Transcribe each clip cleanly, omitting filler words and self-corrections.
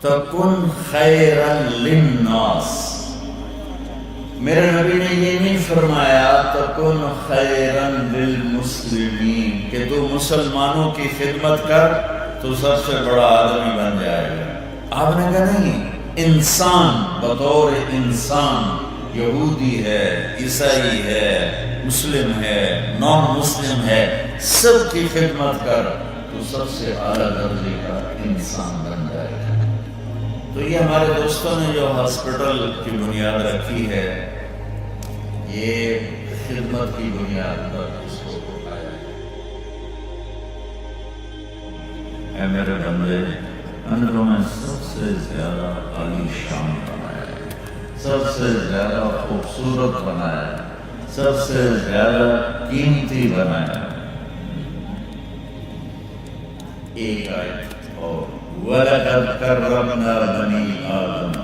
تکن خیرا للناس، میرے نبی نے یہ نہیں فرمایا تکن خیرا للمسلمین کہ تو مسلمانوں کی خدمت کر تو سب سے بڑا آدمی بن جائے گا۔ آپ نے کہا نہیں، انسان بطور انسان، یہودی ہے، عیسائی ہے، مسلم ہے، نان مسلم ہے، سب کی خدمت کر تو سب سے اعلیٰ درجے کا انسان بن جائے گا۔ تو یہ ہمارے دوستوں نے جو ہاسپٹل کی بنیاد رکھی ہے، یہ خدمت کی بنیاد پر اس کو اٹھایا ہے۔ اے میرے بندے، اندروں میں سب سے زیادہ عالی شان بنایا ہے، سب سے زیادہ خوبصورت بنایا ہے، سب سے زیادہ قیمتی بنایا ہے۔ ایک آیت اور وَلَقَدْ كَرَّمْنَا بَنِي آدَمَ،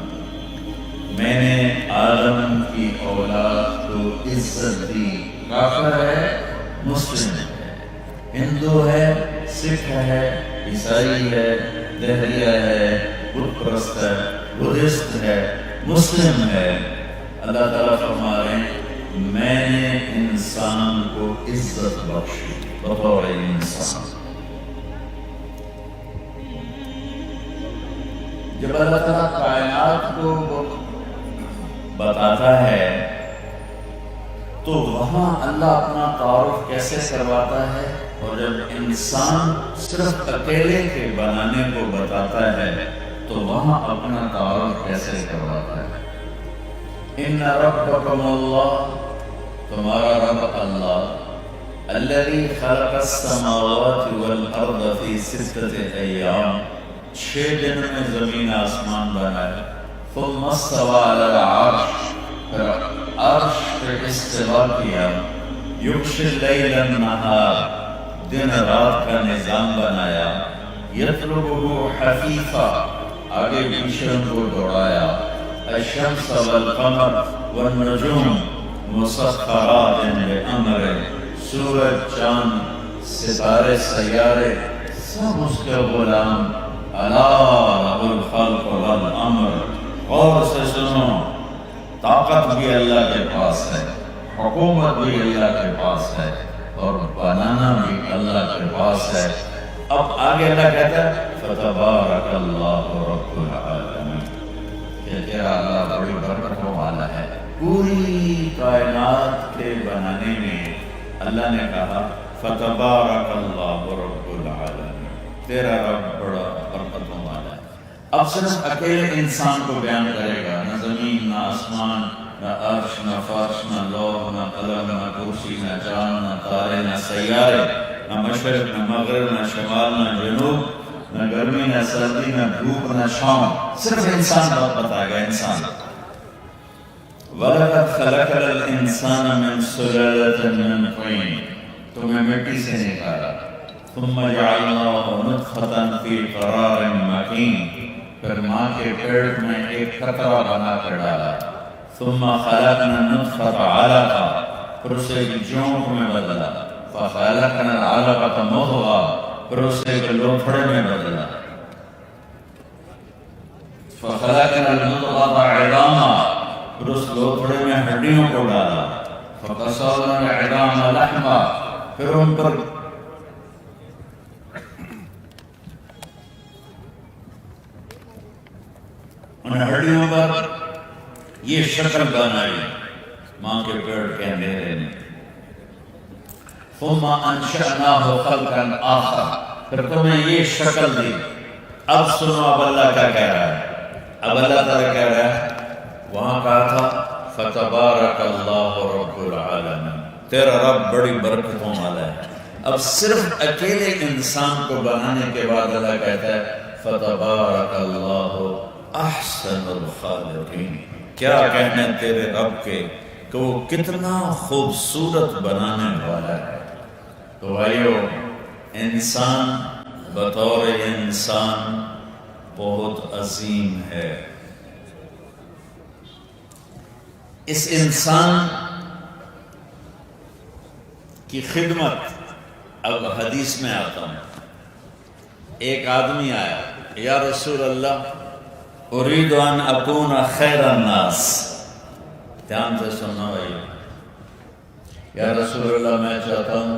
میں نے آدم کی اولاد کو عزت دی۔ کافر ہے، مسلم ہے، ہندو ہے، سکھ ہے، عیسائی ہے، دہریہ ہے، بت پرست ہے، بدھسٹ ہے، مسلم ہے، اللہ تعالیٰ فرما رہے ہیں میں نے انسان کو عزت بخشی بطور انسان۔ جب اللہ تعالیٰ کائنات کو بتاتا ہے تو وہاں اللہ اپنا تعارف کیسے کرواتا ہے، اور جب انسان صرف اکیلے کے بنانے کو بتاتا ہے تو وہاں اپنا تعارف کیسے کرواتا ہے۔ ان ربکم اللہ، تمہارا رب اللہ، الذی خلق السماوات والارض فی ستۃ ایام، 6 دن میں زمین آسمان بنایا، ثم استوى علی العرش، پھر عرش پہ استوا کیا، یغشی اللیل النہار، دن رات کا نظام بنایا، یطلبہ حفیفا، آگے پیچھے ان کو دوڑایا، الشمس والقمر والنجوم مسخرات بامرہ، سورج، چاند، ستارے، سیارے سب اس کے غلام۔ الا لہ الخلق والامر، غور سے سنو، طاقت بھی اللہ کے پاس ہے، حکومت بھی اللہ کے پاس ہے، اور بنانا بھی اللہ کے پاس ہے۔ اب آگے اللہ کہتا ہے فتبارک اللہ رب العالمین، کہ تیرا اللہ بڑی برکتوں والا ہے۔ پوری کائنات کے بنانے میں اللہ نے کہا فتبارک اللہ رب العالمین، تیرا رب بڑا برکتوں والا ہے۔ اب صرف اکیلے انسان کو بیان کرے گا، نہ زمین، نہ آسمان، نہ عرش، نہ فرش، نہ لوح، نہ قلم، نہ کرسی، نہ چاند، نہ تارے، نہ سیارے، نہ مشرق، نہ مغرب، نہ شمال، نہ جنوب، نہ گرمی، نہ سردی، نہ دھوپ، نہ چھاؤں، صرف انسان بات بتائے گا، انسان۔ وَلَقَدْ خَلَقْنَا الْإِنسَانَ مِنْ سُلَالَةٍ مِنْ طِينٍ، تمہیں مٹی سے نکالا، ثم جعلناه نطفة في قرار مكين، پھر ماں کے پیٹ میں ایک قطرہ بنا کر ڈالا، ثم خلقنا النطفة علقة، پھر اسے ایک جونٹ میں بدلا، فخلقنا العلقة مضغة، پھر اسے ایک لوتھڑے میں بدلا، فخلقنا المضغة عظاما، پھر اس لوتھڑے میں ہڈیوں کو ڈالا، فقصرنا العظام لحما، پھر ان پر ان ہڈیوں پر یہ شکل بنائی ماں کے پیٹ کے اندھیرے میں۔ ثم انشأناه خلقا آخر، پھر تمہیں یہ شکل دی۔ اب سنو اب اللہ کیا کہہ رہا ہے، اب اللہ تعالیٰ کہہ رہا ہے، وہاں کہا تھا فتبارک اللہ رب العالمین، تیرا رب بڑی برکتوں والا ہے۔ اب صرف اکیلے انسان کو بنانے کے بعد اللہ کہتا ہے فتبارک اللہ احسن الخالقین، کیا کہنے تیرے رب کے کہ وہ کتنا خوبصورت بنانے والا ہے۔ تو بھائیو، انسان بطور انسان بہت عظیم ہے۔ اس انسان کی خدمت، اب حدیث میں آتا ہوں، ایک آدمی آیا، یا رسول اللہ اريد ان اكون خیر الناس. دھیان سے سننا بھائی. یا رسول اللہ میں چاہتا ہوں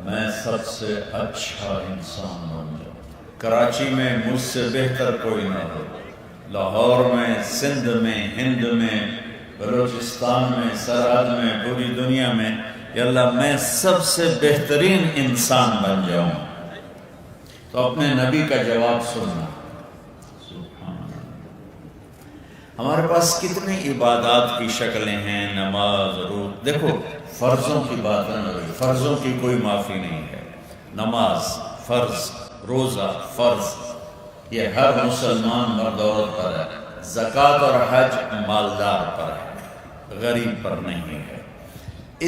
میں سب سے اچھا انسان بن جاؤں. کراچی میں مجھ سے بہتر کوئی نہ ہو. لاہور میں، سندھ میں، ہند میں، بلوچستان میں، سرحد میں، پوری دنیا میں، یا اللہ میں سب سے بہترین انسان بن جاؤں. تو اپنے نبی کا جواب سننا. ہمارے پاس کتنی عبادات کی شکلیں ہیں. نماز، روزہ. دیکھو فرضوں کی بات ہے نا، فرضوں کی کوئی معافی نہیں ہے. نماز فرض، روزہ فرض، یہ ہر مسلمان مرد عورت پر ہے. زکوٰۃ اور حج مالدار پر ہے، غریب پر نہیں ہے.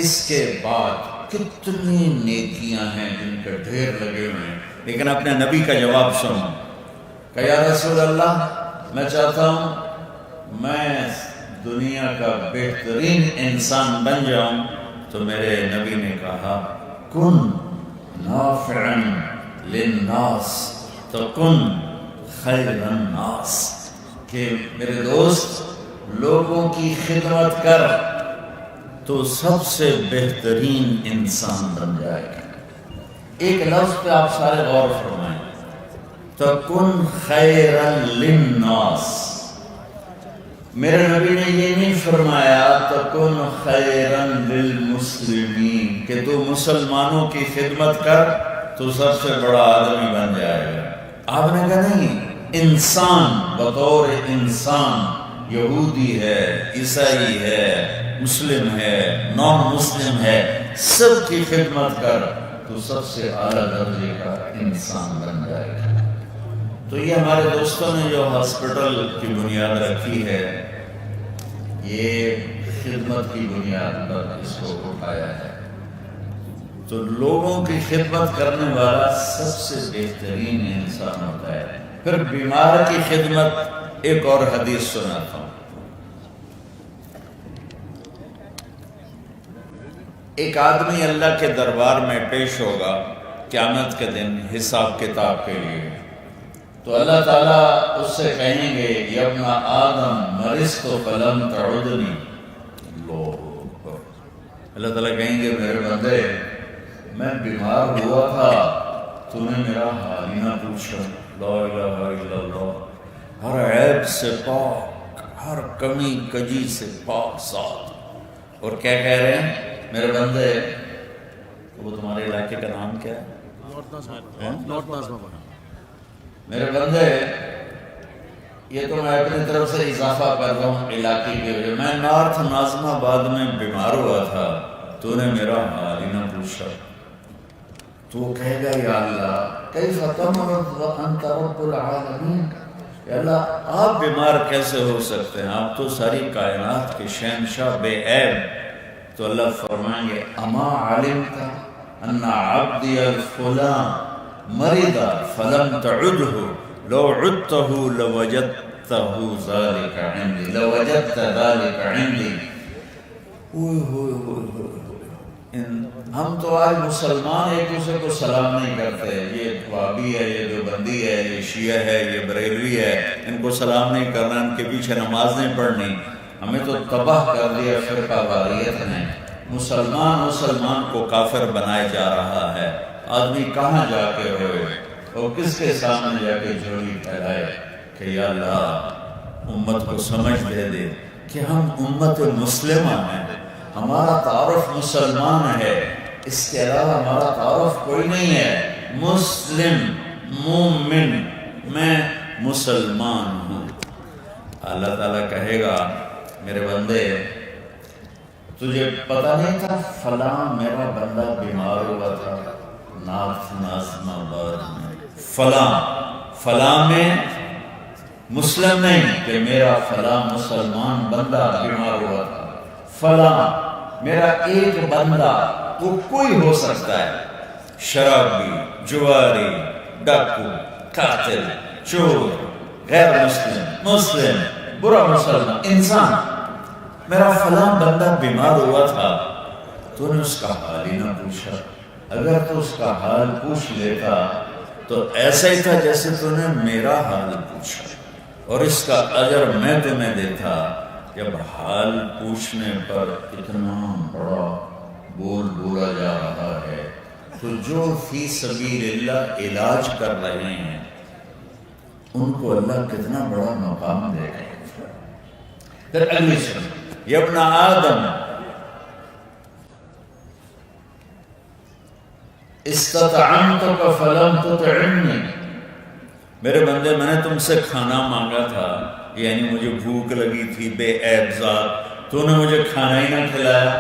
اس کے بعد کتنی نیکیاں ہیں جن کے ڈھیر لگے ہوئے ہیں. لیکن اپنے نبی کا جواب سنو کہ یا رسول اللہ میں چاہتا ہوں میں دنیا کا بہترین انسان بن جاؤں. تو میرے نبی نے کہا کن نافعا للناس تکن خیر الناس، کہ میرے دوست لوگوں کی خدمت کر تو سب سے بہترین انسان بن جائے گا. ایک لفظ پہ آپ سارے غور فرمائیں. تکن خیرا للناس. میرے نبی نے یہ نہیں فرمایا تکن خیرا للمسلمین کہ تو مسلمانوں کی خدمت کر تو سب سے بڑا آدمی بن جائے گا. آپ نے کہا نہیں، انسان بطور انسان، یہودی ہے، عیسائی ہے، مسلم ہے، نان مسلم ہے، سب کی خدمت کر تو سب سے اعلیٰ درجے کا انسان بن جائے گا. تو یہ ہمارے دوستوں نے جو ہاسپٹل کی بنیاد رکھی ہے، یہ خدمت کی بنیاد پر اس کو اٹھایا ہے. تو لوگوں کی خدمت کرنے والا سب سے بہترین انسان ہوتا ہے. پھر بیمار کی خدمت. ایک اور حدیث سناتا ہوں. ایک آدمی اللہ کے دربار میں پیش ہوگا قیامت کے دن حساب کتاب کے لیے. تو اللہ تعالیٰ اس سے کہیں گے یا ابن آدم مرضت فلم تعدنی. اللہ تعالیٰ کہیں گے میرے بندے میں بیمار ہوا تھا تو نے میرا حال ہی نہ پوچھا. لا الہ الا اللہ. ہر عیب سے پاک، ہر کمی کجی سے پاک صاف. اور کیا کہہ رہے ہیں میرے بندے؟ وہ تمہارے علاقے کا نام کیا ہے؟ میرے بندے یہ تو میں اپنی طرف سے اضافہ کر رہا ہوں علاقے کے لیے. میں نارتھ ناظم آباد میں بیمار ہوا تھا تو نے میرا حال ہی نہ پوچھا. تو وہ کہے گا یا اللہ کیف تمرض وانت رب العالمین. یا اللہ آپ بیمار کیسے ہو سکتے ہیں؟ آپ تو ساری کائنات کے شہنشاہ بے عیب. تو اللہ فرمائیں گے اما علمت ان عبدی الفلان مرض فلم تعده لو عدته لوجدته ذلك عندي لوجدت ذلك عندي. ہم تو آج مسلمان ایک دوسرے کو سلام نہیں کرتے. یہ وہابی ہے، یہ دیوبندی ہے، یہ شیعہ ہے، یہ بریلوی ہے، ان کو سلام نہیں کرنا، ان کے پیچھے نماز نہیں پڑھنی. ہمیں تو تباہ کر دیا فرقہ واریت نے. مسلمان کو کافر بنائے جا رہا ہے. آدمی کہاں جا کے ہوئے اور کس کے سامنے جا کے جھولی پھیلائے کہ یا اللہ امت کو سمجھ دے کہ ہم امت مسلمہ ہیں. ہمارا تعارف مسلمان ہے، اس کے علاوہ ہمارا تعارف کوئی نہیں ہے. مسلم، مومن، میں مسلمان ہوں. اللہ تعالیٰ کہے گا میرے بندے تجھے پتہ نہیں تھا فلاں میرا بندہ بیمار ہوا تھا نارتھ ناظم آباد میں. فلاں میں مسلم نہیں کہ میرا فلاں مسلمان بندہ بیمار ہوا تھا. فلاں میرا ایک بندہ، وہ کوئی ہو سکتا ہے، شرابی، جواری، ڈاکو، قاتل، چور، غیر مسلم، برا مسلمان انسان. میرا فلاں بندہ بیمار ہوا تھا تو نے اس کا حال ہی نہ پوچھا. اگر تو اس کا حال پوچھ لیتا تو ایسا ہی تھا جیسے تو نے میرا حال پوچھا. اور اس کا اجر میں تمہیں دیتا۔ جب حال پوچھنے پر اتنا بڑا بول بولا جا رہا ہے تو جو فی سبیل اللہ علاج کر رہے ہیں ان کو اللہ کتنا بڑا مقام دے گا۔ پھر اگلی سن، یا ابن آدم استطعمتک فلم تطعمنی، میرے بندے میں نے تم سے کھانا مانگا تھا، یعنی مجھے بھوک لگی تھی بے عیب ذات، تو نے مجھے کھانا ہی نہ کھلایا۔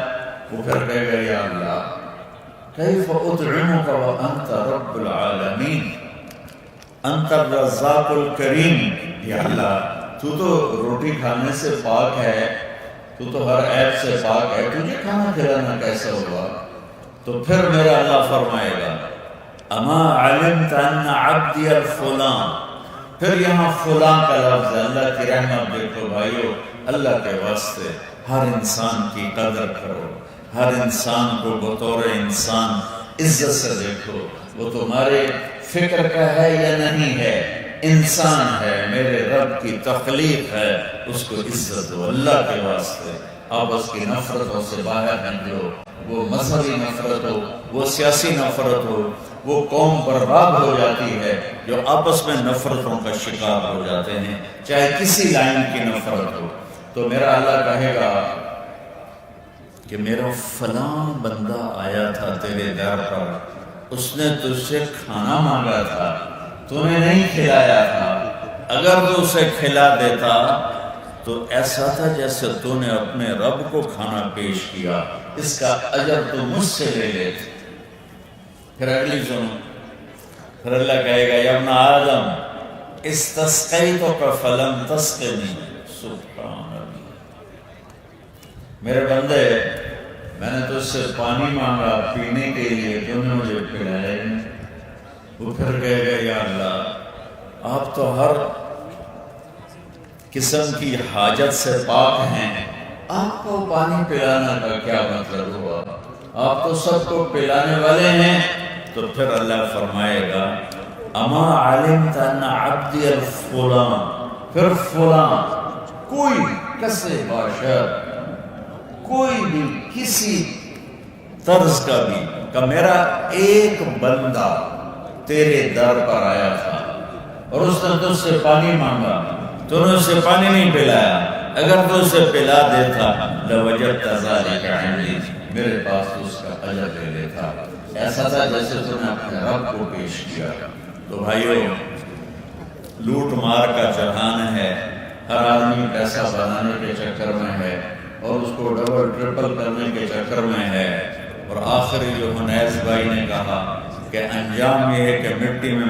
وہ پھر کہے گا یا اللہ کیف اطعمک وانت رب العالمین، انت الرزاق الکریم، یا اللہ تو تو روٹی کھانے سے پاک ہے، تو تو ہر عیب سے پاک ہے، تجھے کھانا کھلانا کیسا ہوا؟ تو پھر میرا اللہ فرمائے گا اما علمت ان عبدی الفلان، پھر یہاں فلاں کا لفظ ہے۔ اللہ کی رحمت دیکھو بھائیو، اللہ کے واسطے ہر انسان کی قدر کرو، ہر انسان کو بطور انسان عزت سے دیکھو، وہ تمہارے فکر کا ہے یا نہیں ہے، انسان ہے، میرے رب کی تخلیق ہے، اس کو عزت دو اللہ کے واسطے۔ آپ اس کی نفرتوں سے باہر نکلو، وہ مذہبی نفرت ہو، وہ سیاسی نفرت ہو، وہ قوم برباد ہو جاتی ہے جو آپس میں نفرتوں کا شکار ہو جاتے ہیں، چاہے کسی لائن کی نفرت ہو۔ تو میرا اللہ کہے گا کہ میرا فلاں بندہ آیا تھا تیرے در پر، اس نے تجھ سے کھانا مانگا تھا، تو نے نہیں کھلایا تھا، اگر تو اسے کھلا دیتا تو ایسا تھا جیسے تو نے اپنے رب کو کھانا پیش کیا، اس کا اجر تو مجھ سے لے لیتے۔ پھر اگلی سنو، پھر اللہ کہے گا یا ابن آدم استسقیتک فلم تسقنی، سبحان اللہ، میرے بندے میں نے تجھ سے پانی مانگا پینے کے لیے، تو نے مجھے پلایا نہیں۔ وہ پھر کہے گا یا اللہ آپ تو ہر قسم کی حاجت سے پاک ہیں، آپ کو پانی پلانا کا کیا مطلب ہوا؟ آپ تو سب کو پلانے والے ہیں۔ تو پھر اللہ فرمائے گا اما علمت ان عبدی الفلان، پھر فلان کوئی کسے باشر، کوئی بھی کسی طرز کا بھی، کہ میرا ایک بندہ تیرے در پر آیا تھا اور اس نے تجھ سے پانی مانگا، تو نے اسے پانی نہیں پلایا، اگر تو اسے پلا دیتا لوجدت ذلک عندی، میرے پاس اس کا اجر لے لیتا، ایسا تھا جیسے تو نے اپنے رب کو پیش کیا۔ تو بھائیو لوٹ مار کا جہان ہے، ہر آدمی پیسہ بنانے کے چکر میں ہے اور اس کو ڈبل ٹرپل کرنے کے چکر میں ہے، اور آخری جو حنیز بھائی نے کہا کہ انجام یہ ہے کہ مٹی میں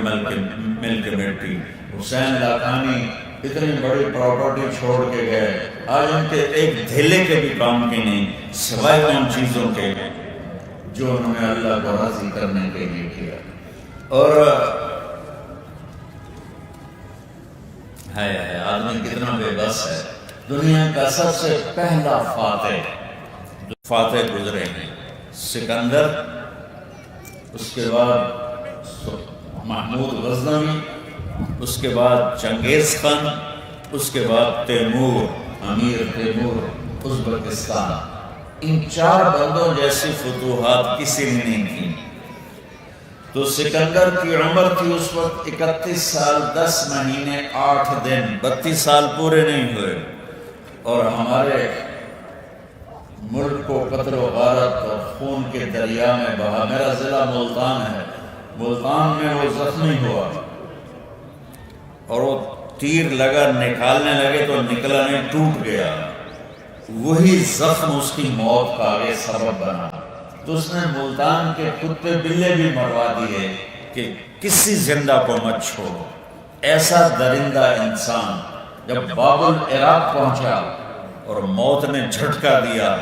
مل کے مٹی۔ حسین لاکھانی اتنی بڑی پراپرٹی چھوڑ کے گئے، آج ان کے ایک دھیلے کے بھی کام کی نہیں، سوائے ان چیزوں کے جو انہوں نے اللہ کو راضی کرنے کے لیے کیا۔ اور ہے آدمی کتنا بے بس ہے۔ دنیا کا سب سے پہلا فاتح گزرے ہیں سکندر، اس کے بعد محمود غزنوی، اس کے بعد چنگیز خان، اس کے بعد تیمور، امیر تیمور ازبکستان۔ ان چار بندوں جیسی فتوحات کسی نے نہیں کی۔ تو سکندر کی عمر تھی اس وقت 31 سال 10 مہینے 8 دن، 32 سال پورے نہیں ہوئے، اور ہمارے ملک کو قتل و غارت اور خون کے دریا میں بہا۔ میرا ضلع ملتان ہے، ملتان میں وہ زخمی ہوا اور وہ تیر لگا، نکالنے لگے تو نکلا نہیں، ٹوٹ گیا، وہی زخم اس کی موت کا آگے سبب بنا۔ تو اس نے ملتان کے کتے بلے بھی مروا دیے کہ کسی زندہ کو مت چھوڑو۔ ایسا درندہ انسان جب باب العراق پہنچا اور موت نے جھٹکا دیا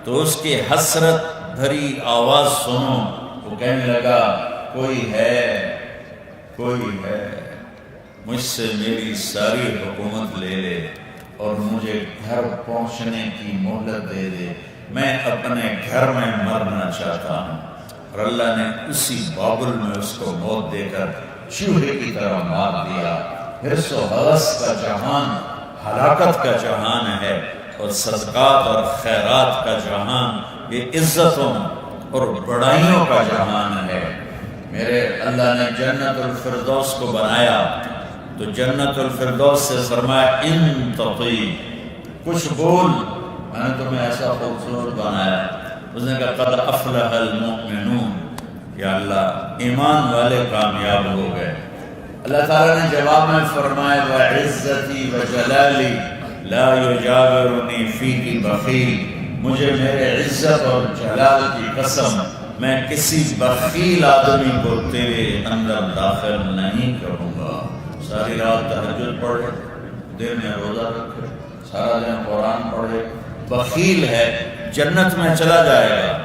تو اس کی حسرت بھری آواز سنو، وہ کہنے لگا کوئی ہے مجھ سے میری ساری حکومت لے لے اور مجھے گھر پہنچنے کی مہلت دے دے، میں اپنے گھر میں مرنا چاہتا ہوں۔ اور اللہ نے اسی بابل میں اس کو موت دے کر چوہے کی طرح مار دیا۔ حرص و حوث کا جہان ہلاکت کا جہان ہے، اور صدقات اور خیرات کا جہان یہ عزتوں اور بڑائیوں کا جہان ہے۔ میرے اللہ نے جنت الفردوس کو بنایا تو جنت الفردوس سے فرمایا ان تطیع، کچھ بول، میں نے تمہیں ایسا خوبصورت بنایا۔ اس نے کہا قد افلح المؤمنون، یا اللہ ایمان والے کامیاب ہو گئے۔ اللہ تعالیٰ نے جواب میں فرمایا وعزتی وجلالی لا یجاورنی فیک بخیل، مجھے میرے عزت اور جلال کی قسم میں کسی بخیل آدمی کو تیرے اندر داخل نہیں کروں گا۔ ساری رات تہجد پڑھے، دن میں روزہ رکھے، سارا دن قرآن پڑھے، بخیل ہے جنت میں چلا جائے گا،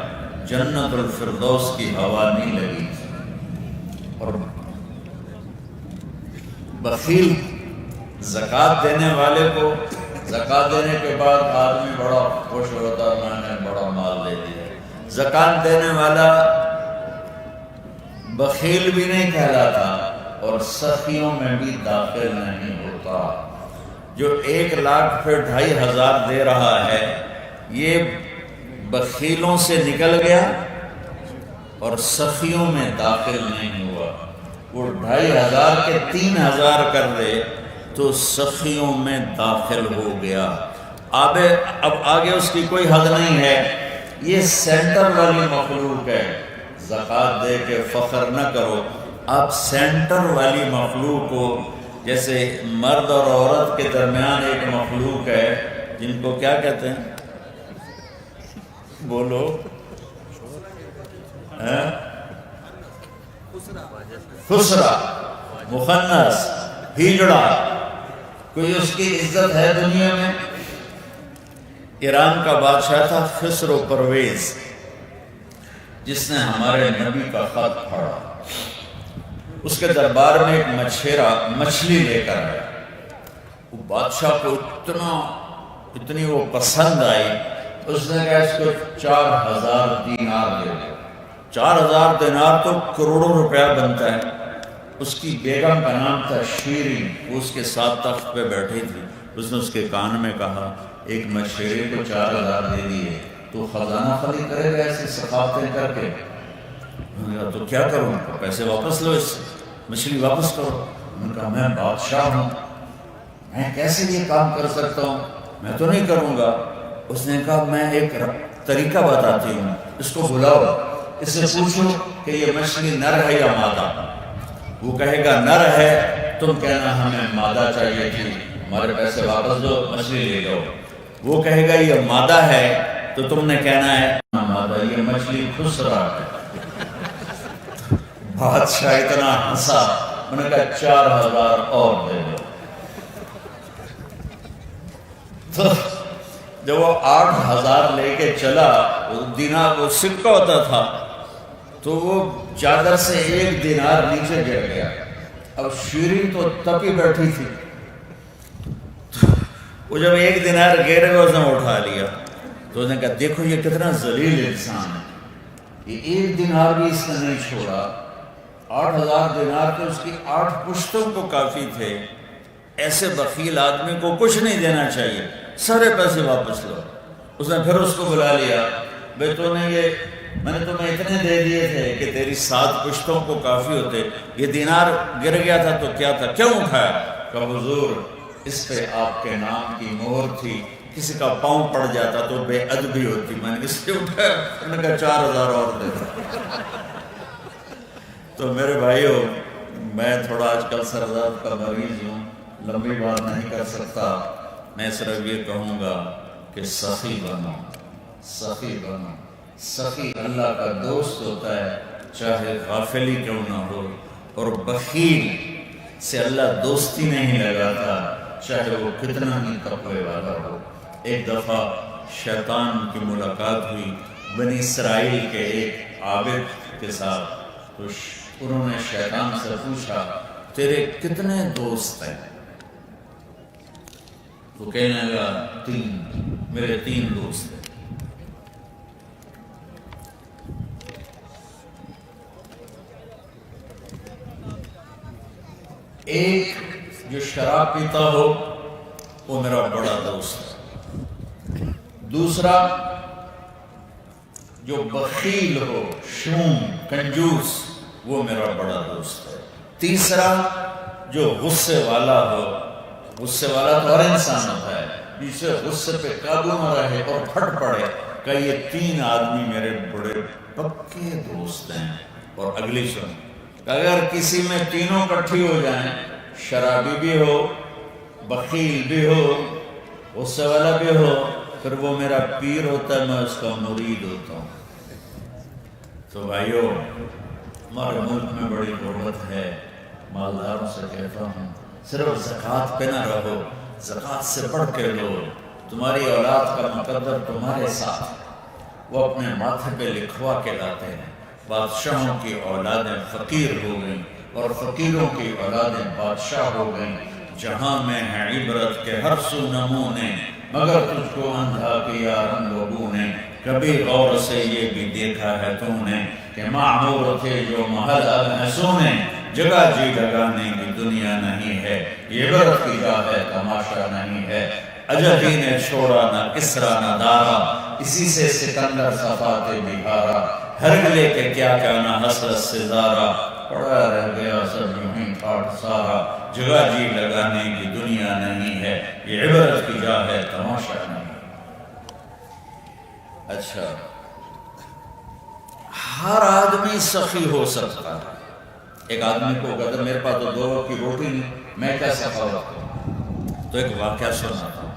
جنت الفردوس کی ہوا نہیں لگی۔ اور بخیل زکوٰۃ دینے والے کو زکوٰۃ دینے کے بعد آدمی بڑا خوش ہوتا ہے، میں نے بڑا مال دے دیا۔ زکوٰۃ دینے والا بخیل بھی نہیں کہلاتا اور سخیوں میں بھی داخل نہیں ہوتا۔ جو 1,00,000 پھر 2,500 دے رہا ہے یہ بخیلوں سے نکل گیا اور سخیوں میں داخل نہیں ہوا۔ وہ 2,500 کے 3,000 کر دے تو سخیوں میں داخل ہو گیا۔ اب آگے اس کی کوئی حد نہیں ہے۔ یہ سینٹر والی مخلوق ہے، زکوٰۃ دے کے فخر نہ کرو۔ اب سینٹر والی مخلوق کو، جیسے مرد اور عورت کے درمیان ایک مخلوق ہے جن کو کیا کہتے ہیں، بولو، خسرا، مخنث، ہجڑا، کوئی اس کی عزت ہے دنیا میں؟ ایران کا بادشاہ تھا خسرو پرویز، جس نے ہمارے نبی کا خط پڑھا۔ اس کے دربار میں ایک مچھیرا مچھلی لے کر آیا۔ وہ بادشاہ کو اتنی وہ پسند آئی، اس نے کہا اس کو 4,000 دینار دے دو۔ 4,000 دینار تو کروڑوں روپیہ بنتا ہے۔ اس کی بیگم کا نام تھا شیریں، وہ اس کے ساتھ تخت پہ بیٹھی تھی۔ اس نے اس کے کان میں کہا ایک مچھیرے کو 4,000 دے دیے تو خزانہ خالی کرے گا ایسی ثقافتیں کر کے؟ تو کیا کروں، پیسے واپس لو، اس مچھلی واپس کرو۔ انہوں نے کہا میں بادشاہ ہوں، میں کیسے یہ کام کر سکتا ہوں، میں تو نہیں کروں گا۔ اس نے کہا میں ایک طریقہ بتاتی ہوں، اس کو بلاؤ، اس سے پوچھو کہ یہ مچھلی نر ہے یا مادہ۔ وہ کہے گا نر ہے، تم کہنا ہمیں مادہ چاہیے تھی، ہمارے پیسے واپس دو، مچھلی لے جاؤ۔ وہ کہے گا یہ مادہ ہے تو تم نے کہنا ہے مادہ، یہ مچھلی خسرا ہے۔ بادشاہ اتنا ہنسا، انہوں نے کہا 4,000 اور دے دو۔ تو جب وہ 8,000 لے کے چلا، دینار وہ سکہ ہوتا تھا، تو وہ چادر سے 1 دینار نیچے گر گیا۔ اب شیریں تو تپی بیٹھی تھی، وہ جب 1 دینار گر گیا اس نے اٹھا لیا، تو اس نے کہا دیکھو یہ کتنا ذلیل انسان ہے، یہ 1 دینار بھی اس نے نہیں چھوڑا۔ 8,000 دینار تو اس کی 8 پشتوں کو کافی تھے۔ ایسے بخیل آدمی کو کچھ نہیں دینا چاہیے، سارے پیسے واپس لو۔ اس نے پھر اس کو بلا لیا، بھئی تو نے میں نے تمہیں اتنے دے دیے تھے کہ تیری 7 پشتوں کو کافی ہوتے، یہ دینار گر گیا تھا تو کیا تھا، کیوں اٹھایا؟ کہ حضور اس پہ آپ کے نام کی مہر تھی، کسی کا پاؤں پڑ جاتا تو بے ادبی ہوتی، میں نے اس سے اٹھایا۔ انہوں نے کہا 4,000 اور دے دو۔ تو میرے بھائیو، میں تھوڑا آج کل سر درد کا مریض ہوں، لمبی بات نہیں کر سکتا، میں صرف یہ کہوں گا کہ سخی بنو، سخی بنو۔ سخی اللہ کا دوست ہوتا ہے، چاہے غافلی کیوں نہ ہو، اور بخیل سے اللہ دوستی نہیں لگاتا، چاہے وہ کتنا ہی تقوی والا ہو۔ ایک دفعہ شیطان کی ملاقات ہوئی بنی اسرائیل کے ایک عابد کے ساتھ، تو انہوں نے شیطان سے پوچھا تیرے کتنے دوست ہیں؟ تو کہنے لگا 3، میرے 3 دوست ہیں۔ ایک جو شراب پیتا ہو وہ میرا بڑا دوست ہے. دوسرا جو بخیل ہو، شوم، کنجوس، وہ میرا بڑا دوست ہے. تیسرا جو غصے والا ہو، غصے والا تو ہر انسان ہوتا ہے، جسے غصے پہ قابو نہ رہے اور پھٹ پڑے. کہ یہ تین آدمی میرے بڑے پکے دوست ہیں. اور اگلی سن، اگر کسی میں تینوں کٹھی ہو جائیں، شرابی بھی ہو، بخیل بھی ہو، غصے والا بھی ہو، پھر وہ میرا پیر ہوتا ہے، میں اس کا مرید ہوتا ہوں. تو بھائیو، ہمارے ملک میں بڑی غربت ہے. مالداروں سے کہتا ہوں صرف زکوٰۃ پہ نہ رہو، زکوٰۃ سے بڑھ کے لو. تمہاری اولاد کا مقدر تمہارے ساتھ، وہ اپنے ماتھے پہ لکھوا کے لاتے ہیں. بادشاہوں کی اولادیں فقیر ہو گئیں اور فقیروں کی اولادیں بادشاہ ہو گئیں. جہاں میں ہے عبرت کے ہر سو نمونے، مگر تجھ کو اندھا کیا ہم لوگوں نے. کبھی غور سے یہ بھی دیکھا ہے تو نے کہ معمور تھے جو محل اب ہیں سونے. جگہ جی لگانے کی دنیا نہیں ہے، یہ عبرت کی جا ہے تماشا نہیں ہے. اجل ہی نے چھوڑا نہ کسرا نہ دارا، اسی سے سکندر صفات بہارا. ہرگلے کے کیا کہنا حسرت سے زارا، پڑا رہ گیا سب یوں ہی کاٹ سارا. جگہ جی لگانے کی دنیا نہیں ہے، یہ عبرت کی جا ہے تماشا نہیں. اچھا، ہر آدمی سخی ہو سکتا ہے. ایک آدمی کو کہتا میرے پاس تو 2 وقت کی روٹی نہیں، میں کیا سخاوت کروں؟ تو ایک واقعہ سنا تھا.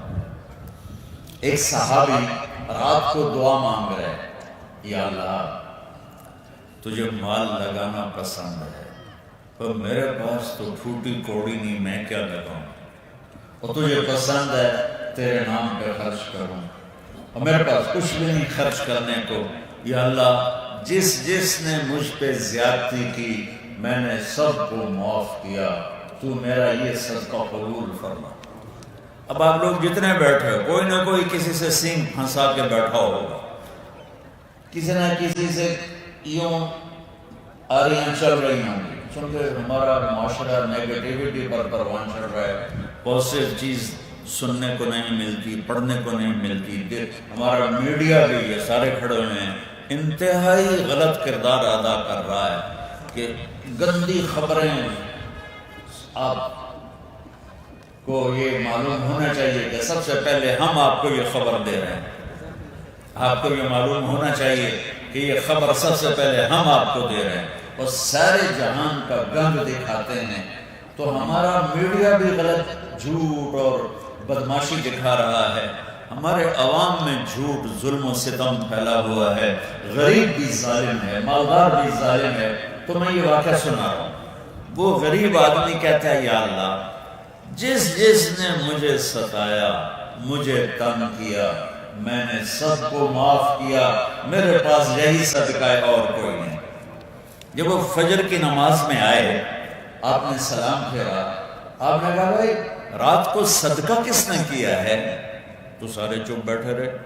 ایک صحابی رات کو دعا مانگ رہے، یا اللہ تجھے مال لگانا پسند ہے، پر میرے پاس تو پھوٹی کوڑی نہیں، میں کیا لگاؤں؟ اور تجھے پسند ہے تیرے نام پہ خرچ کروں، اور میرے پاس کچھ بھی نہیں خرچ کرنے کو. یا اللہ جس نے مجھ پہ زیادتی کی میں نے سب کو معاف کیا، تو میرا یہ صدقہ قبول فرما. اب آپ لوگ جتنے بیٹھے ہو، کوئی نہ کوئی کسی سے سینگ پھنسا کے بیٹھا ہوگا، کسی نہ کسی سے یوں آریاں چل رہی ہوں گی، چونکہ ہمارا معاشرہ نیگیٹیوٹی پر پروان چڑھ رہا ہے. پازیٹیو چیز سننے کو نہیں ملتی، پڑھنے کو نہیں ملتی. ہمارا میڈیا بھی، یہ سارے کھڑے ہوئے ہیں، انتہائی غلط کردار ادا کر رہا ہے کہ گندی خبریں. آپ کو یہ معلوم ہونا چاہیے کہ سب سے پہلے ہم آپ کو یہ خبر دے رہے ہیں. آپ کو یہ معلوم ہونا چاہیے کہ یہ خبر سب سے پہلے ہم آپ کو دے رہے ہیں، اور سارے جہان کا گند دکھاتے ہیں. تو ہمارا میڈیا بھی غلط جھوٹ اور بدماشی دکھا رہا ہے. ہمارے عوام میں جھوٹ، ظلم و ستم پھیلا ہوا ہے. غریب بھی ظالم ہے، مالدار بھی ظالم ہے. تو میں یہ واقعہ سنا رہا ہوں. وہ غریب آدمی کہتا ہے یا اللہ جس نے مجھے ستایا، مجھے تنگ کیا، میں نے سب کو معاف کیا، میرے پاس یہی صدقہ ہے اور کوئی نہیں. جب وہ فجر کی نماز میں آئے، آپ نے سلام پھیرا، آپ نے کہا بھائی رات کو صدقہ کس نے کیا ہے؟ تو سارے چپ بیٹھے رہے،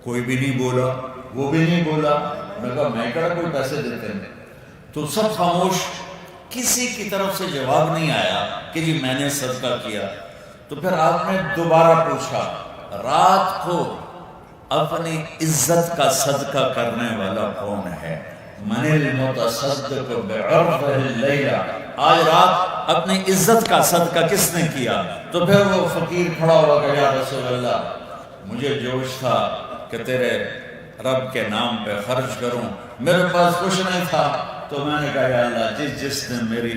کوئی بھی نہیں بولا، وہ بھی نہیں بولا. میں نے کہا میں کہا کوئی پیسے دیتے ہیں؟ تو سب خاموش. کسی کی طرف سے جواب نہیں آیا کہ جی میں نے صدقہ کیا. تو پھر آپ نے دوبارہ پوچھا، رات کو اپنی عزت کا صدقہ کرنے والا کون ہے؟ من المتصدق بعرض اللیلہ، آج رات اپنی عزت کا صدقہ کس نے کیا؟ تو پھر وہ فقیر کھڑا ہوا کہ یا رسول اللہ مجھے جوش تھا کہ تیرے رب کے نام پہ خرچ کروں، میرے پاس کچھ نہیں تھا. تو میں نے کہا یا اللہ جس نے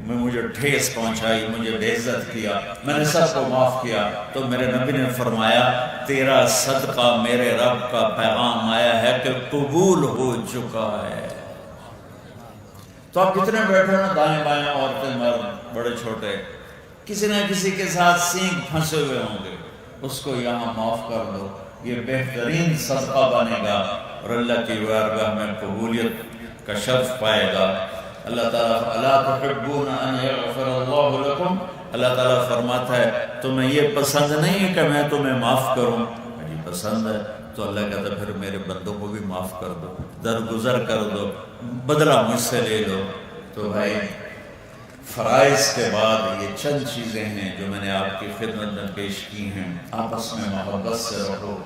مجھے ٹھیس پہنچائی، مجھے بے عزت کیا، میں نے سب کو معاف کیا. تو میرے نبی نے فرمایا تیرا صدقہ میرے رب کا پیغام آیا ہے کہ قبول ہو چکا ہے. تو آپ کتنے بیٹھے نا، دائیں بائیں عورتیں مرد بڑے چھوٹے، کسی نہ کسی کے ساتھ سینگ پھنسے ہوئے ہوں گے، اس کو یہاں معاف کر دو، یہ بہترین صدقہ بنے گا اور اللہ کی بارگاہ میں قبولیت کا شرف پائے گا. اللہ تعالیٰ الا تحبون ان یغفر اللہ لکم، اللہ تعالیٰ فرماتا ہے تمہیں یہ پسند نہیں ہے کہ میں تمہیں معاف کروں؟ مجھے پسند ہے. تو اللہ کہتا ہے پھر میرے بندوں کو بھی معاف کر دو، درگزر کر دو، بدلہ مجھ سے لے لو. تو بھائی فرائض کے بعد یہ چند چیزیں ہیں جو میں نے آپ کی خدمت میں پیش کی ہیں. آپس میں محبت سے رہو،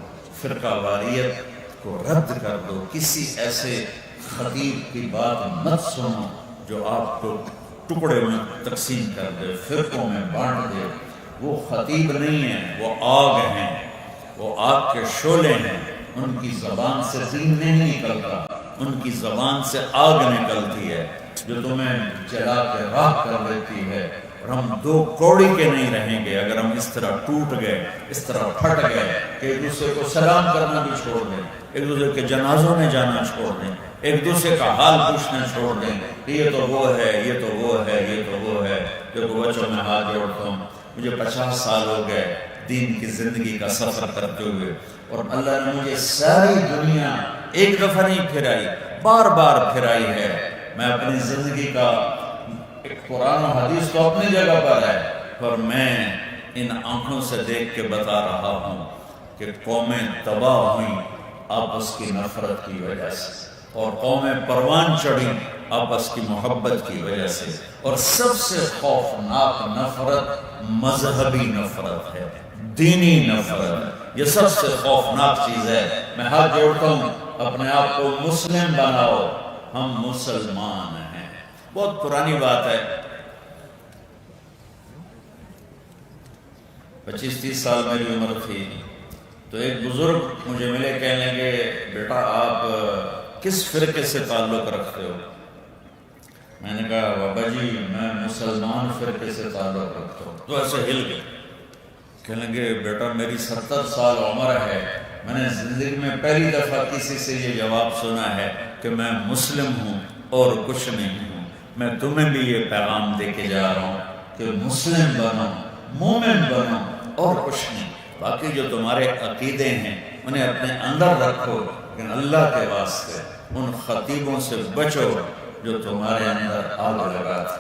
فرقہ واریت کو رد کر دو. کسی ایسے خطیب کی بات مت سنو جو آپ کو ٹکڑے میں تقسیم کر دے، فرقوں میں بانٹ دے. وہ خطیب نہیں ہیں، وہ آگ ہیں، وہ آگ کے شعلے ہیں. ان کی زبان سے دین نہیں نکلتا، ان کی زبان سے آگ نکلتی ہے جو تمہیں جلا کے راکھ کر دیتی ہے. اور ہم دو کوڑی کے نہیں رہیں گے اگر ہم اس طرح ٹوٹ گئے، اس طرح پھٹ گئے کہ ایک دوسرے کو سلام کرنا بھی چھوڑ دیں، ایک دوسرے کے جنازوں میں جانا چھوڑ دیں، ایک دوسرے کا حال پوچھنا چھوڑ دیں. یہ تو وہ ہے، یہ تو وہ ہے، یہ تو وہ ہے. دیکھو بچوں میں ہاتھ جوڑتا ہوں، مجھے 50 سال ہو گئے دین کی زندگی کا سفر کرتے ہوئے، اور اللہ نے مجھے ساری دنیا ایک دفعہ نہیں پھرائی، بار بار پھرائی ہے. میں اپنی زندگی کا قرآن و حدیث تو اپنی جگہ پر ہے، پر میں ان آنکھوں سے دیکھ کے بتا رہا ہوں کہ قومیں تباہ ہوئیں آپس کی نفرت کی وجہ سے، اور قومیں پروان چڑھیں آپس کی محبت کی وجہ سے. اور سب سے خوفناک نفرت مذہبی نفرت ہے، دینی نفرت. یہ سب سے خوفناک چیز ہے. میں ہاتھ جوڑتا ہوں، اپنے آپ کو مسلم بناؤ، ہم مسلمان ہیں. بہت پرانی بات ہے، 25-30 سال میری عمر تھی تو ایک بزرگ مجھے ملے، کہنے لگے بیٹا آپ کس فرقے سے تعلق رکھتے ہو؟ میں نے کہا بابا جی میں مسلمان فرقے سے تعلق رکھتا ہوں. تو ایسے ہل گئے، کہنے لگے بیٹا میری 70 سال عمر ہے، میں نے زندگی میں پہلی دفعہ کسی سے یہ جواب سنا ہے کہ میں مسلم ہوں اور کچھ نہیں ہوں. میں تمہیں بھی یہ پیغام دے کے جا رہا ہوں کہ مسلم بنو، مومن بنو اور کچھ نہیں. باقی جو تمہارے عقیدے ہیں انہیں اپنے اندر رکھو، لیکن اللہ کے واسطے ان خطیبوں سے بچو جو تمہارے اندر آگ لگاتے،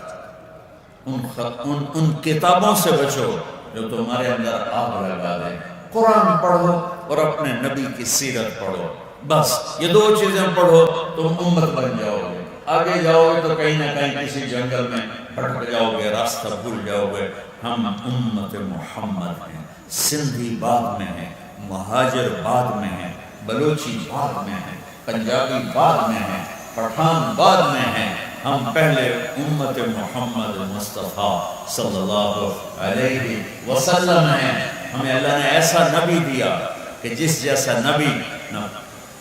ان کتابوں سے بچو جو تمہارے اندر آگ لگا دیں. قرآن پڑھو اور اپنے نبی کی سیرت پڑھو، بس یہ دو چیزیں پڑھو تم امت بن جاؤ گے. آگے جاؤ گے تو کہیں نہ کہیں کسی جنگل میں بھٹک جاؤ گے، راستہ بھول جاؤ گے. ہم امت محمد ہیں. سندھی بعد میں ہیں، مہاجر بعد میں ہیں، بلوچی بعد میں ہیں، پنجابی بعد میں ہیں، پٹھان بعد میں ہیں. ہم پہلے امت محمد مصطفیٰ صلی اللہ علیہ وسلم ہیں. ہمیں اللہ نے ایسا نبی دیا کہ جس جیسا نبی نہ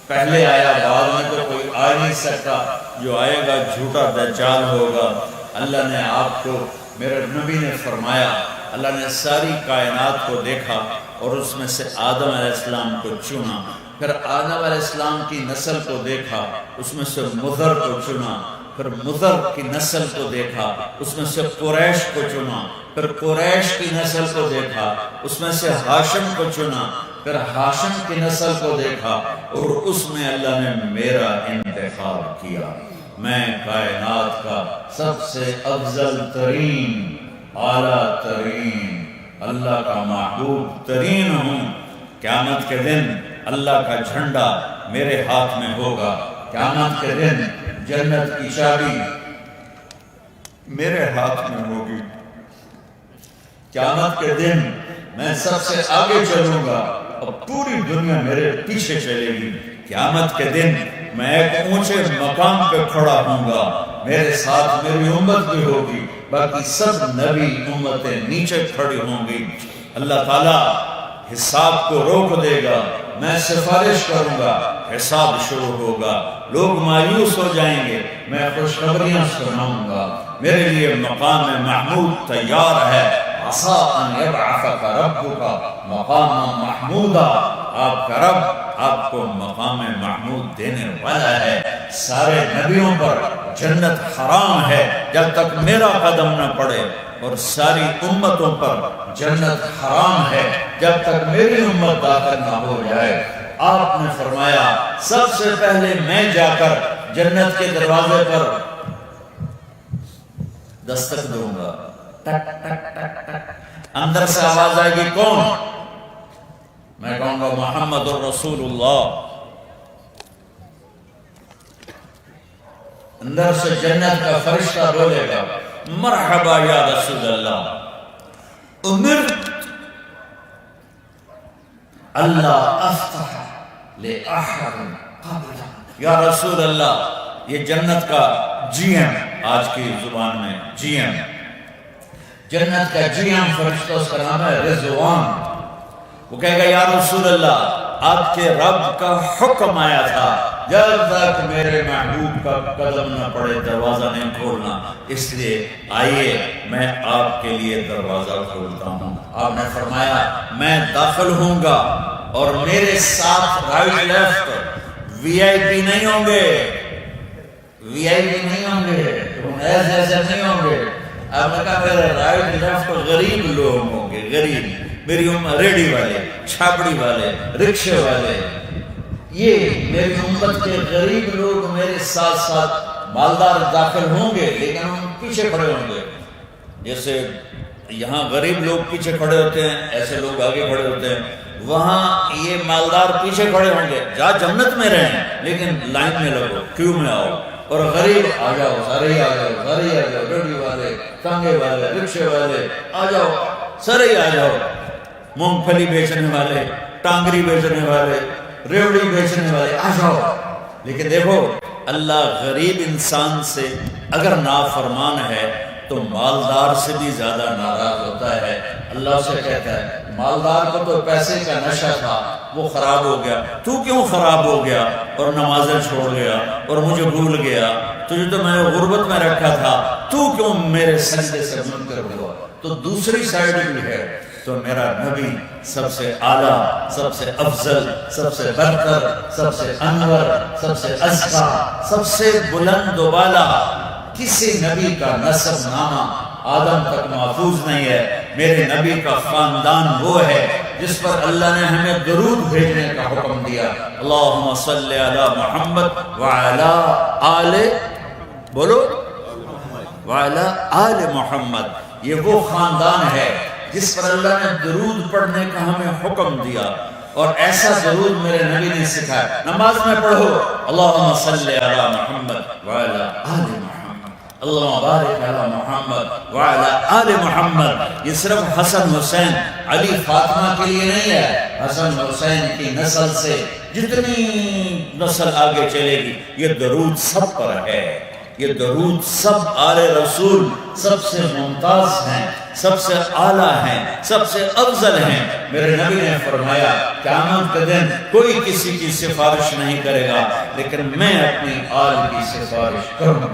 پہلے آیا، بعد میں تو کوئی آ نہیں سکتا. جو آئے گا جھوٹا دجال ہوگا. اللہ نے آپ کو، میرے نبی نے فرمایا، اللہ نے ساری کائنات کو دیکھا اور اس میں سے آدم علیہ السلام کو چنا. پھر آدم علیہ السلام کی نسل کو دیکھا، اس میں سے مضر کو چنا. پھر مضر کی نسل کو دیکھا، اس میں سے قریش کو چنا. پھر قریش کی نسل کو دیکھا، اس میں سے ہاشم کو چنا. پھر ہاشم کی نسل کو دیکھا اور اس میں اللہ نے میرا انتخاب کیا. میں کائنات کا سب سے افضل ترین، اعلیٰ ترین، اللہ کا محبوب ترین ہوں. قیامت کے دن اللہ کا جھنڈا میرے ہاتھ میں ہوگا. قیامت کے دن جنت کی چابی میرے ہاتھ میں ہوگی. قیامت کے دن میں سب سے آگے چلوں گا اور پوری دنیا میرے پیچھے چلے گی. قیامت کے دن میں ایک اونچے مقام پہ کھڑا ہوں گا، میرے ساتھ میری امت بھی ہوگی، باقی سب نبی امتیں نیچے کھڑی ہوں گی. اللہ تعالیٰ حساب کو روک دے گا، میں سفارش کروں گا، حساب شروع ہوگا. لوگ مایوس ہو جائیں گے، میں خوشخبریاں سناؤں گا. میرے لیے مقام محمود تیار ہے. عسیٰ ان یبعثک ربک مقاما محمودا. آپ کا رب آپ کو مقام محمود دینے والا ہے. سارے نبیوں پر جنت حرام ہے جب تک میرا قدم نہ پڑے، اور ساری امتوں پر جنت حرام ہے جب تک میری امت داخل نہ ہو جائے. آپ نے فرمایا سب سے پہلے میں جا کر جنت کے دروازے پر دستک دوں گا. ٹک ٹک ٹک ٹک، اندر سے آواز آئے گی کون؟ میں کہوں گا محمد الرسول اللہ. اندر سے جنت کا فرشتہ بولے گا مرحبا یا رسول اللہ امرت اللہ افتح لأحد قبل. یا رسول اللہ یہ جنت کا جی ایم، آج کی زبان میں جی ایم، جنت کا جی ایم فرشتہ، اس کا نام ہے رضوان. وہ کہے گا یا رسول اللہ آپ کے رب کا حکم آیا تھا جب تک میرے محبوب کا قدم نہ پڑے دروازہ نہیں کھولنا، اس لیے آئیے میں آپ کے لیے دروازہ کھولتا ہوں. آپ نے فرمایا میں داخل ہوں گا اور میرے ساتھ رائٹ لیفٹ وی آئی پی نہیں ہوں گے، وی آئی پی نہیں ہوں گے، تم ایسے ایسے نہیں ہوں گے. آپ نے کہا میرے رائٹ لیفٹ غریب لوگ ہوں گے، غریب، میری ریڈی والے، چھاپڑی والے، رکشے والے، یہ میری امت کے غریب لوگ میرے ساتھ ساتھ مالدار داخل ہوں گے، لیکن ہم پیچھے کھڑے ہوں گے. جیسے یہاں غریب لوگ پیچھے کھڑے ہوتے ہیں ایسے لوگ آگے کھڑے ہوتے ہیں، وہاں یہ مالدار پیچھے کھڑے ہوں گے. جا جنت میں رہیں لیکن لائن میں لگو، کیوں میں آؤ. اور غریب آ جاؤ، سارے ہی آ جاؤ، سارے ہی آ جاؤ، ریڈی والے، ٹانگے والے، رکشے والے آ جاؤ، سارے ہی آ جاؤ. مونگ پھلی بیچنے والے، ٹانگری بیچنے والے، ریوڑی بیچنے والے آ جاؤ. لیکن دیکھو اللہ غریب انسان سے اگر نافرمان ہے تو مالدار سے بھی زیادہ ناراض ہوتا ہے. اللہ سے کہتا ہے مالدار کو تو پیسے کا نشہ تھا، وہ خراب ہو گیا، تو کیوں خراب ہو گیا اور نمازیں چھوڑ گیا اور مجھے بھول گیا؟ تجھے تو میں نے غربت میں رکھا تھا، تو کیوں میرے سجدے سے منکر ہوا؟ تو دوسری سائیڈ بھی ہے. تو میرا نبی سب سے اعلیٰ، سب سے افضل، سب سے برتر، سب سے انور، سب سے ازکا، سب سے بلند و بالا. کسی نبی کا نسب نامہ آدم تک محفوظ نہیں ہے. میرے نبی کا خاندان وہ ہے جس پر اللہ نے ہمیں درود بھیجنے کا حکم دیا. اللہم صلی علی محمد وعلی آل، بولو وعلی آل محمد. یہ وہ خاندان ہے جس پر اللہ نے درود پڑھنے کا ہمیں حکم دیا، اور ایسا درود میرے نبی نے سکھایا. نماز میں پڑھو اللہم صلی علی محمد وعلی آل محمد، اللہم بارک علی محمد وعلی آل محمد. یہ صرف حسن حسین علی فاطمہ کے لیے نہیں ہے، حسن حسین کی نسل سے جتنی نسل آگے چلے گی یہ درود سب پر ہے. یہ درود سب آل رسول سب سے ممتاز ہیں، سب سے اعلیٰ ہیں، سب سے افضل ہیں. میرے نبی نے فرمایا قیامت کے دن کوئی کسی کی سفارش نہیں کرے گا لیکن میں اپنی آل کی سفارش کروں.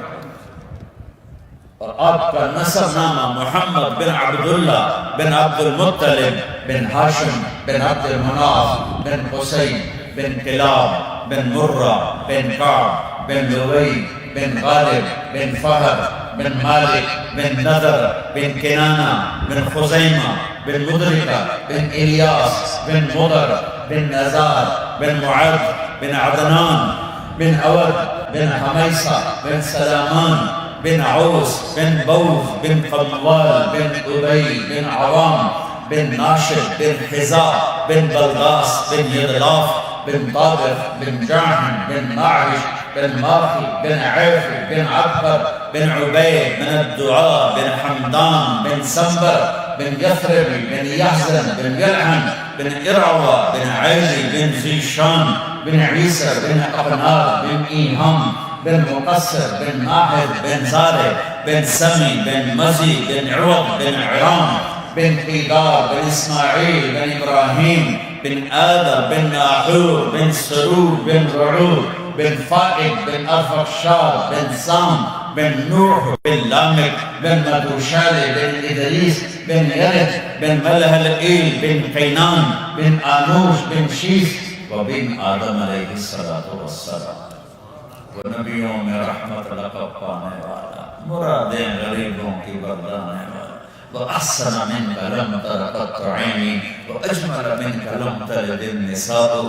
اور آپ کا نسب نامہ محمد بن عبداللہ بن عبد المطلب بن ہاشم بن عبد المناف بن حسین بن کلاب بن مرہ بن کعب بن لوئی بن غالب بن فہر بن مالک بن نضر بن کنانہ بن خزیمہ بن مدرکہ بن الیاس بن مضر بن نزار بن معد بن عدنان بن عود بن حمیصہ بن سلامان بن عوس بن بوز بن قموال بن ابی بن عوام بن ناشد بن حزاء بن بلغاس بن یدلاف بن طابر بن جاحن بن ناعش بن ماخي بن عيف بن عبر بن عبيد بن الدعاء بن حمدان بن سنبر بن يثرب بن يحزن بن يلعن بن إرعوى بن عيلي بن زيشان بن عيسى بن أقنار بن إيهم بن مقصر بن ناحد بن زارع بن سمي بن مزي بن عوض بن عرام بن قيدار بن إسماعيل بن إبراهيم بن آذر بن ناحور بن سرور بن رعود بن فائد بن أرفخشاد بن سام بن نوح بن لامك بن مدوشالي بن إدريس بن يرد بن ملهلئيل بن قينان بن آنوش بن شيث وبن آدم علیہ الصلاة والسلام. وہ نبیوں میں رحمت لقب پانے والا، مرادیں غریبوں کی بردانے والا. وأحسن منك لم تر قط عيني وأجمل منك لم تلد النساء.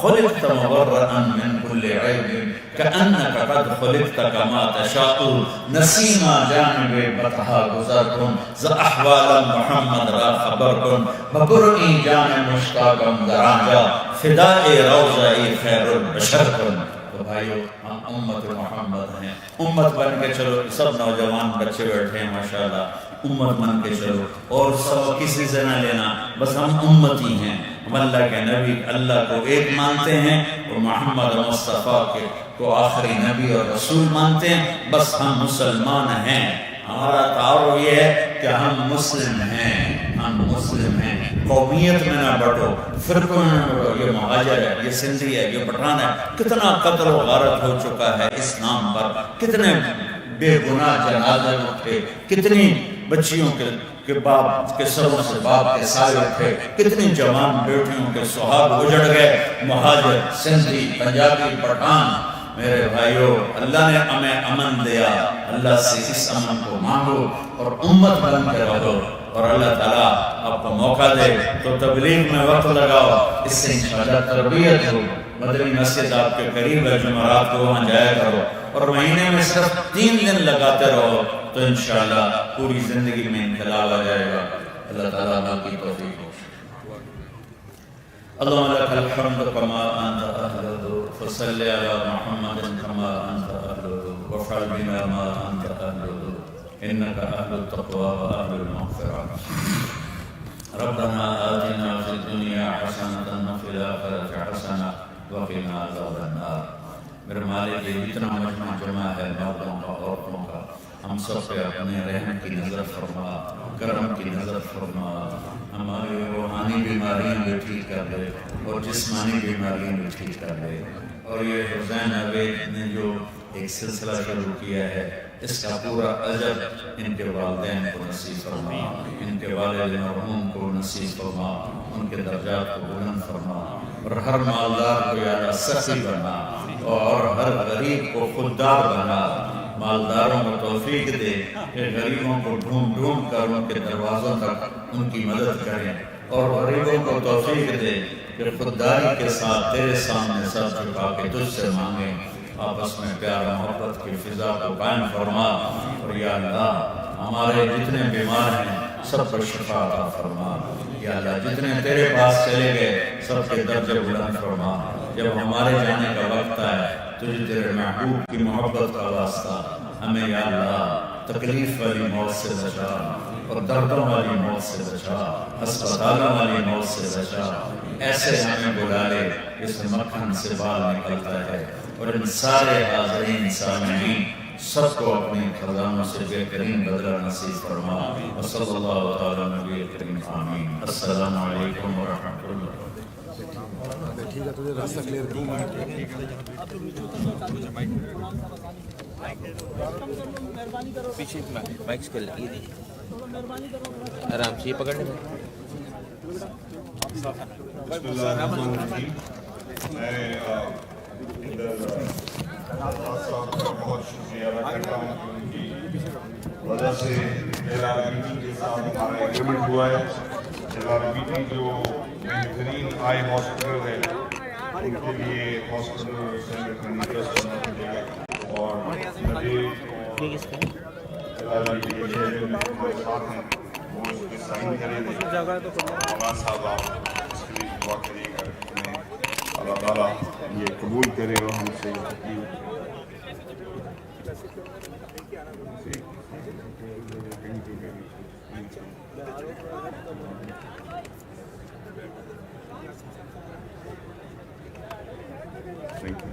خلقت مبرأ من كل عيب كأنك قد خلقت كما تشاء. نسيما جانب بطحا گزركم ز أحوال محمد را خبركم. ببرئي جانب مشتاقم درانجا فداء روضئي خير البشركم. تو بھائیو ہم امت محمد ہیں، امت بن کے چلو، سب نوجوان بچے بیٹھے ہیں ماشاءاللہ، امت بن کے چلو، اور سب کسی سے نہ لینا، بس ہم امتی ہیں، ہم اللہ کے نبی اللہ کو ایک مانتے ہیں اور محمد مصطفیٰ کو آخری نبی اور رسول مانتے ہیں، بس ہم مسلمان ہیں۔ ہمارا تعارف یہ ہے کہ ہم مسلم ہیں، ہم مسلم ہیں، قومیت میں نہ بٹو، فرقوں میں نہ بٹو، یہ مہاجر ہے، یہ سندھی ہے، یہ پٹھان ہے، کتنا قتل و غارت ہو چکا ہے اس نام پر، کتنے بے گناہ جنازے اٹھے، کتنی بچیوں کے باپ کے سروں سے باپ کے سائے اٹھے، کتنی جوان بیٹیوں کے سہاگ اجڑ گئے، مہاجر، سندھی، پنجابی، پٹھان۔ میرے بھائیو، اللہ نے ہمیں امن دیا، اللہ سے اس امن کو مانگو اور امت بن کے رہو، اور اللہ تعالیٰ آپ کو موقع دے تو تبلیغ میں وقت لگاؤ، اس سے انشاءاللہ تربیت ہو۔ مدنی مسجد آپ کے قریب ہے، جمعرات کو وہاں جایا کرو، اور مہینے میں صرف 3 دن لگاتے رہو تو انشاءاللہ پوری زندگی میں انقلاب آ جائے گا۔ اللہ تعالیٰ آپ کی توفیق ہو۔ اللهم لك الحمد كما أنت أهله، فصل على محمد كما أنت أهله، وافعل بنا ما أنت أهله، إنك أهل التقوى وأهل المغفرة۔ ربنا آتنا في الدنيا حسنة وفي الآخرة حسنة وقنا عذاب النار۔ میرے مالک، یہ اتنا مجمع جمع ہے مردوں کا، عورتوں کا، ہم سب پہ اپنے رحم کی نظر فرما، کرم کی نظر فرما، ہماری روحانی بیماریاں بھی ٹھیک کر دے اور جسمانی بیماریاں بھی ٹھیک کر دے۔ اور یہ حسین عبید نے جو ایک سلسلہ شروع کیا ہے، اس کا پورا اجر ان کے والدین کو نصیب فرما، ان کے والد مرحوم کو نصیب فرما، ان کے درجات کو بلند فرما، اور ہر مالدار کو یا اللہ سخی بنا، اور ہر غریب کو خوددار بنا۔ مالداروں کو توفیق دے کہ غریبوں کو ڈھونڈ ڈھونڈ کر ان کے دروازوں تک ان کی مدد کریں، اور غریبوں کو توفیق دے کہ خودداری کے ساتھ تیرے سامنے سر جھکا کے تجھ سے مانگیں۔ آپس میں پیار محبت کی فضا کو قائم فرما، اور یا اللہ ہمارے جتنے بیمار ہیں سب پر شفا عطا فرما۔ یا اللہ جتنے تیرے پاس چلے گئے سب کے درجے بلند فرما۔ جب ہمارے جانے کا وقت آئے تجھے تیرے محبوب کی محبت کا واسطہ ہمیں یا اللہ تکلیف والی موت سے بچا، اور دردوں والی موت سے بچا، ہسپتالوں والی موت سے بچا۔ ایسے ہمیں بلا لے جس مکھن سے بال نکلتا ہے، اور ان سارے حاضرین سامعین سب کو اپنے خزانوں سے بہترین بدلہ نصیب فرما۔ وصلی اللہ تعالی نبی کریم آمین۔ السلام علیکم ورحمۃ اللہ۔ ٹھیک ہے، تجھے راستہ کلیئر کروں گا۔ پیچھے مائکس کر لگی تھی، آرام سے یہ پکڑنے میں۔ بسم اللہ الرحمن الرحیم۔ میں صاحب کا بہت شکریہ ادا کرتا ہوں کہ ان کی وجہ سے جلال بیٹی کے ساتھ ہمارا ایگریمنٹ ہوا ہے۔ جلال بیٹی جو بہترین آئی ہاسپٹل ہے، ان کے لیے ہاسپٹل سینٹر کا ٹرسٹ بنا دے گا، اور مجھے جلال بیٹی کے چیئرمین ہمارے ساتھ ہیں، وہ اس پہ سائن کریں گے۔ ہمارا صاحب آپ اس کے لیے دعا کریے گا کہ اللہ تعالیٰ یہ قبول کرے اور ہم سے Thank you.